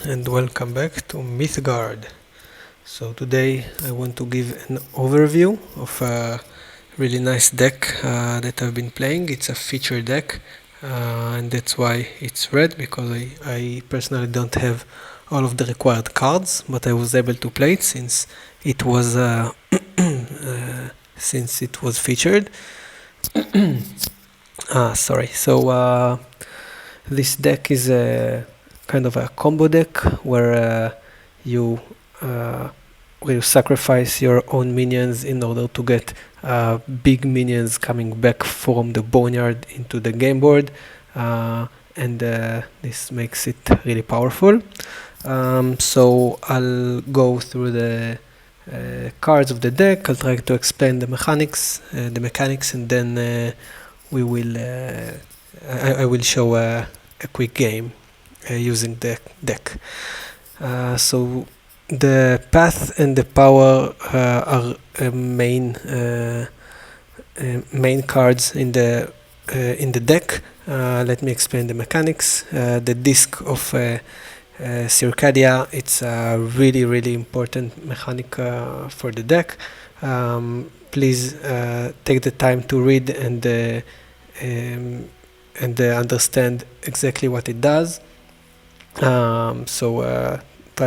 and welcome back to Mythgard. So today I want to give an overview of a really nice deck that I've been playing. It's a feature deck and that's why it's red, because I personally don't have all of the required cards, but I was able to play it since it was featured. Sorry. So this deck is a kind of a combo deck where you will sacrifice your own minions in order to get big minions coming back from the boneyard into the game board, and this makes it really powerful. So I'll go through the cards of the deck. I'll try to explain the mechanics, and then I will show a quick game using the deck. So the path and the power are main cards in the deck. Let me explain the mechanics. The disc of Circadia, it's a really important mechanic for the deck. Please take the time to read and understand exactly what it does. Try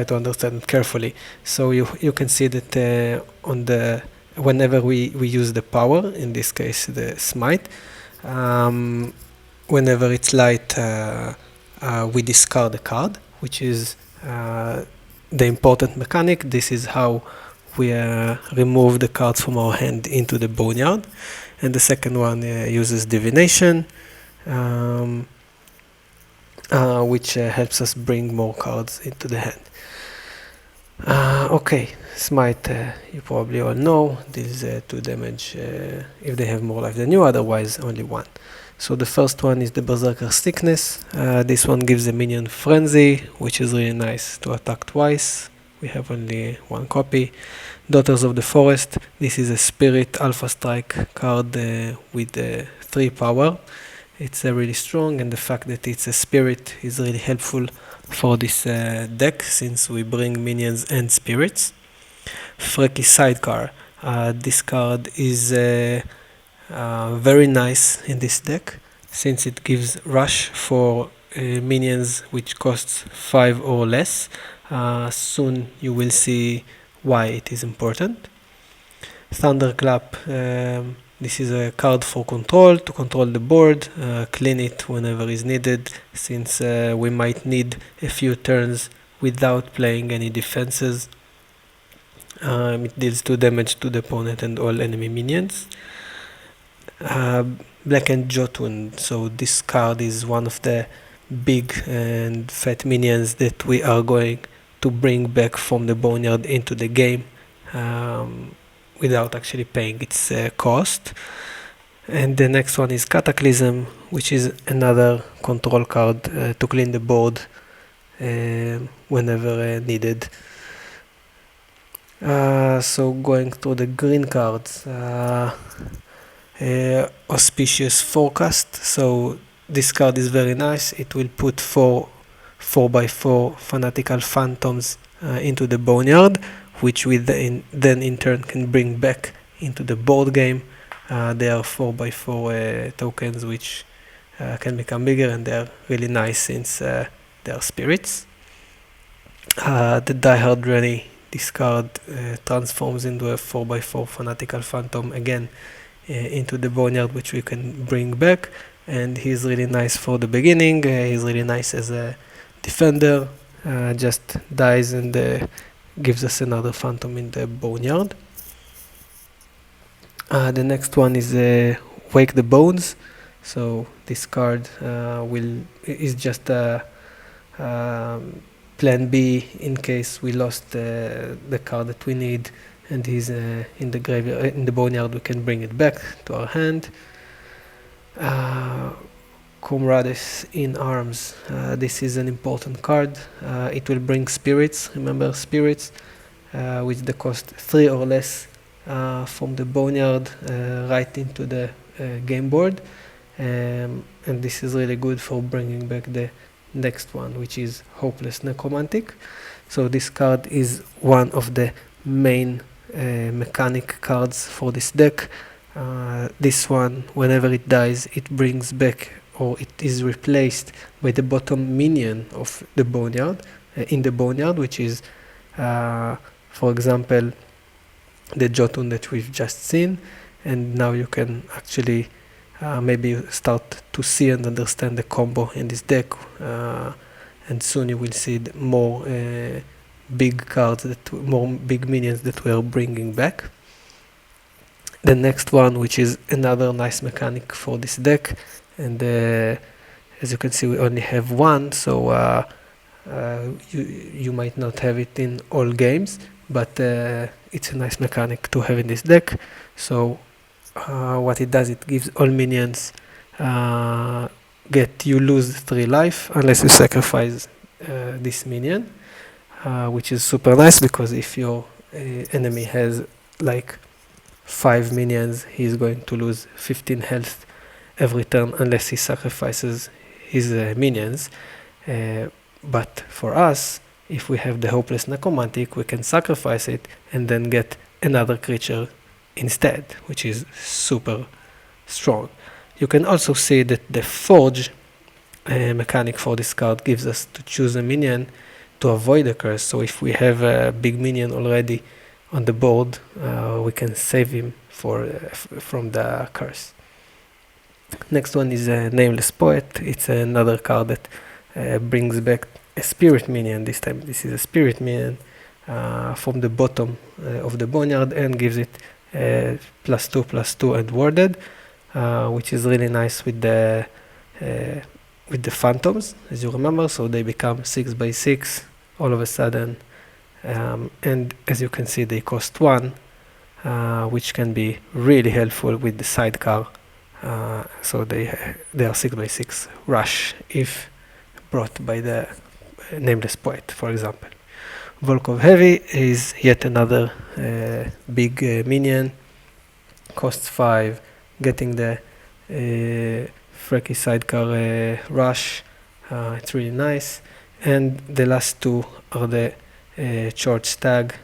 to understand it carefully. So you can see that whenever we use the power, in this case the smite, whenever it's light, we discard a card, which is the important mechanic. This is how we remove the cards from our hand into the boneyard. And the second one uses divination, which helps us bring more cards into the hand. Okay, smite, you probably all know, deals 2 damage if they have more life than you, otherwise only 1. So the first one is the Berserker Sickness. This one gives a minion Frenzy, which is really nice to attack twice. We have only 1 copy. Daughters of the Forest. This is a Spirit Alpha Strike card with 3 power. It's really strong, and the fact that it's a spirit is really helpful for this deck, since we bring minions and spirits. Freaky Sidecar. This card is very nice in this deck, since it gives rush for minions which costs 5 or less. Soon you will see why it is important. Thunderclap. This is a card for control, to control the board, clean it whenever is needed, since we might need a few turns without playing any defenses. It deals 2 damage to the opponent and all enemy minions. Blackened Jotun. So this card is one of the big and fat minions that we are going to bring back from the boneyard into the game, without actually paying its cost. And the next one is Cataclysm, which is another control card to clean the board whenever needed. So going through the green cards, Auspicious Forecast. So this card is very nice. It will put 4x4 Fanatical Phantoms into the boneyard, which we then in turn can bring back into the board game. They are 4x4 tokens which can become bigger, and they are really nice since they are spirits. The Diehard Rennie, this card transforms into a 4x4 Fanatical Phantom again into the boneyard, which we can bring back, and he's really nice for the beginning. He's really nice as a defender, just dies and gives us another phantom in the boneyard. The next one is Wake the Bones. So this card is just a plan B in case we lost the card that we need, and he's in the graveyard, in the boneyard. We can bring it back to our hand. Comrades in Arms. This is an important card. It will bring spirits. Remember spirits, with the cost 3 or less from the boneyard right into the game board, and this is really good for bringing back the next one, which is Hopeless Necromantic. So this card is one of the main mechanic cards for this deck. This one, whenever it dies, it brings back, or it is replaced by the bottom minion of the boneyard, in the boneyard, which is, for example, the Jotun that we've just seen. And now you can actually maybe start to see and understand the combo in this deck, and soon you will see more big cards, more big minions that we are bringing back. The next one, which is another nice mechanic for this deck, and as you can see, we only have one, so you might not have it in all games, but it's a nice mechanic to have in this deck. So what it does, it gives all minions you lose 3 life unless you sacrifice this minion, which is super nice, because if your enemy has like 5 minions, he's going to lose 15 health every turn unless he sacrifices his minions. But for us, if we have the Hopeless Necromantic, we can sacrifice it and then get another creature instead, which is super strong. You can also see that the Forge mechanic for this card gives us to choose a minion to avoid a curse. So if we have a big minion already on the board, we can save him from the curse. Next one is a Nameless Poet. It's another card that brings back a spirit minion. This time this is a spirit minion from the bottom of the boneyard, and gives it +2/+2 and warded, which is really nice with the phantoms, as you remember. So they become 6/6 all of a sudden, and as you can see, they cost 1, which can be really helpful with the sidecar. So they are 6/6 rush if brought by the Nameless Poet, for example. Volkov Heavy is yet another big minion, costs 5, getting the Freaky sidecar rush. It's really nice. And the last two are the Charge Stag,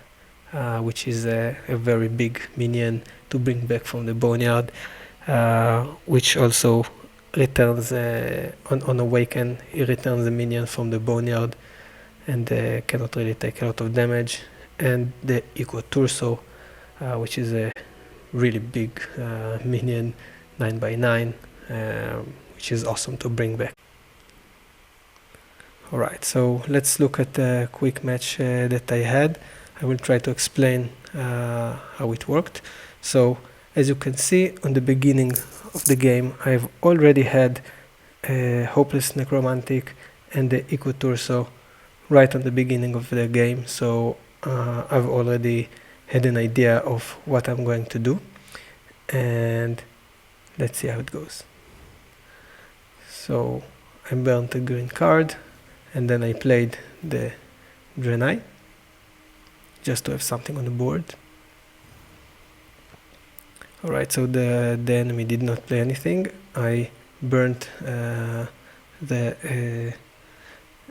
which is a very big minion to bring back from the boneyard, which also returns on Awaken. He returns the minion from the boneyard and cannot really take a lot of damage. And the Eco Torso, which is a really big minion, 9/9, which is awesome to bring back. Alright, so let's look at a quick match that I had. I will try to explain how it worked. So as you can see, on the beginning of the game, I've already had a Hopeless Necromantic and the Eco Torso right on the beginning of the game, so I've already had an idea of what I'm going to do, and let's see how it goes. So I burned a green card, and then I played the Draenei just to have something on the board. Alright, so the enemy did not play anything. I burnt the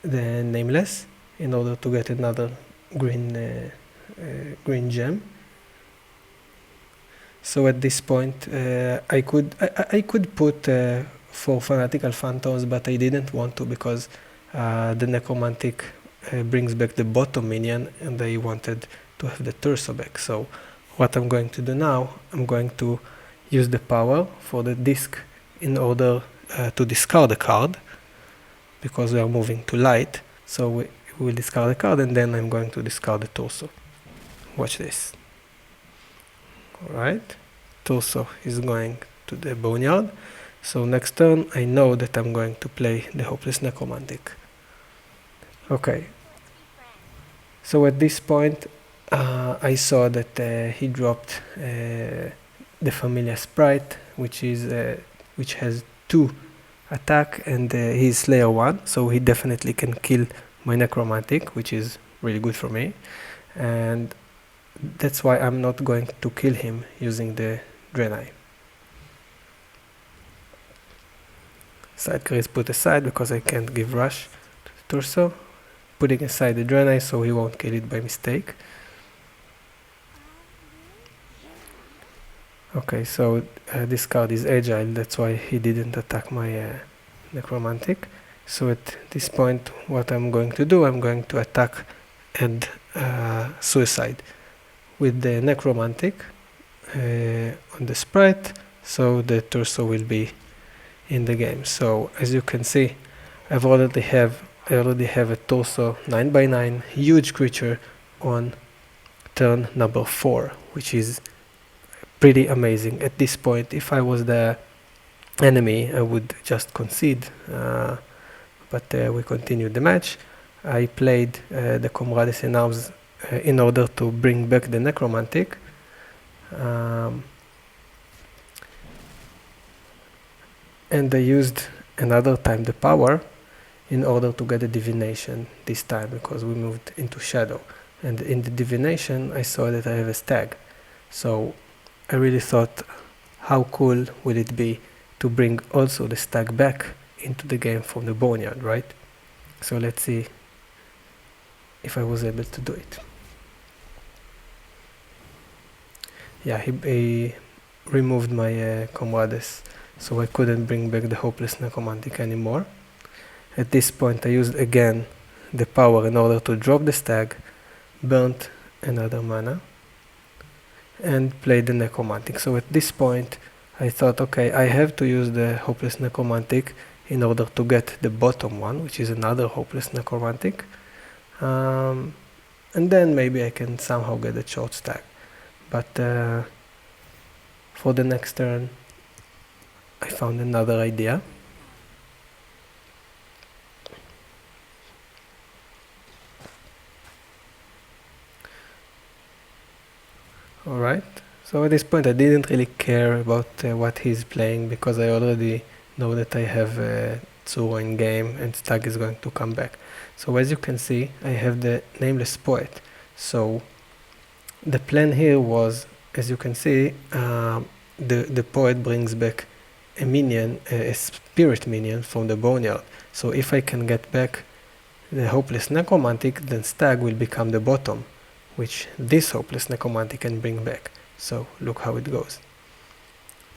Nameless in order to get another green gem. So at this point, I could put 4 Fanatical Phantoms, but I didn't want to, because the Necromantic brings back the bottom minion, and I wanted to have the torso back. So what I'm going to do now, I'm going to use the power for the disc in order to discard a card, because we are moving to light. So we will discard the card, and then I'm going to discard the torso. Watch this. Alright, torso is going to the boneyard. So next turn, I know that I'm going to play the Hopeless Necromantic. Okay. So at this point, I saw that he dropped the Familiar Sprite, which has 2 attack, and he's Slayer 1, so he definitely can kill my Necromantic, which is really good for me. And that's why I'm not going to kill him using the Draenei. Sidecar is put aside because I can't give rush torso, putting aside the Draenei so he won't kill it by mistake. Okay, so this card is agile, that's why he didn't attack my necromantic. So at this point, what I'm going to do, I'm going to attack and suicide with the necromantic on the sprite, so the torso will be in the game. So as you can see, I already have a torso 9x9 huge creature on turn number 4, which is pretty amazing. At this point, if I was the enemy, I would just concede, but we continued the match. I played the Comrades in Arms in order to bring back the necromantic. And I used another time the power in order to get a divination this time, because we moved into shadow. And in the divination I saw that I have a stag, so I really thought, how cool would it be to bring also the stag back into the game from the boneyard, right? So let's see if I was able to do it. Yeah, he removed my Comrades, so I couldn't bring back the Hopeless Necromantic anymore. At this point I used again the power in order to drop the stag, burnt another mana, and played the necromantic. So at this point I thought, okay, I have to use the Hopeless Necromantic in order to get the bottom one, which is another Hopeless Necromantic, and then maybe I can somehow get a short stag. But for the next turn I found another idea. Alright, so at this point I didn't really care about what he's playing, because I already know that I have Tsuro in game and Stag is going to come back. So as you can see, I have the Nameless Poet. So the plan here was, as you can see, the poet brings back a minion, a spirit minion from the boneyard. So if I can get back the Hopeless Necromantic, then Stag will become the bottom, which this Hopeless Necromantic can bring back. So look how it goes.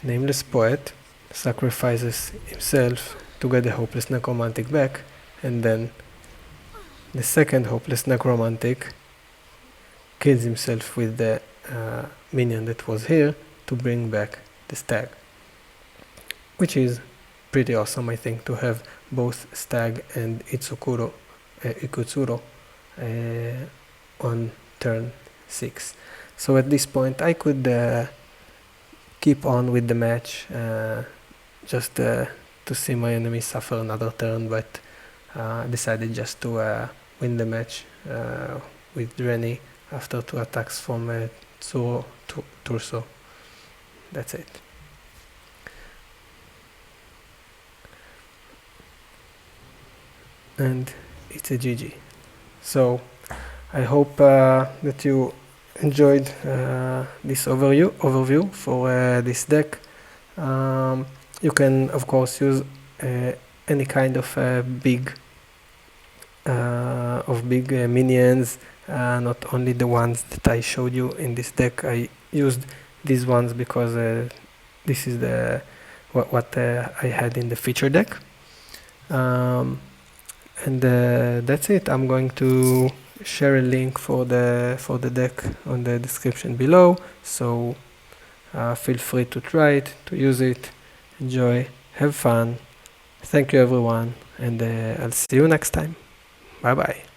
Nameless Poet sacrifices himself to get the Hopeless Necromantic back, and then the second Hopeless Necromantic kills himself with the minion that was here to bring back the Stag, which is pretty awesome, I think, to have both Stag and Ikutsuro on turn 6. So at this point I could keep on with the match, just to see my enemy suffer another turn, but decided just to win the match with Draenei after 2 attacks from Tsuro to Torso. That's it. And it's a GG. So I hope that you enjoyed this overview for this deck. You can of course use any kind of big minions, not only the ones that I showed you in this deck. I used these ones because this is what I had in the feature deck. And that's it. I'm going to share a link for the deck on the description below, so feel free to try it, to use it, enjoy, have fun. Thank you everyone, and I'll see you next time. Bye bye.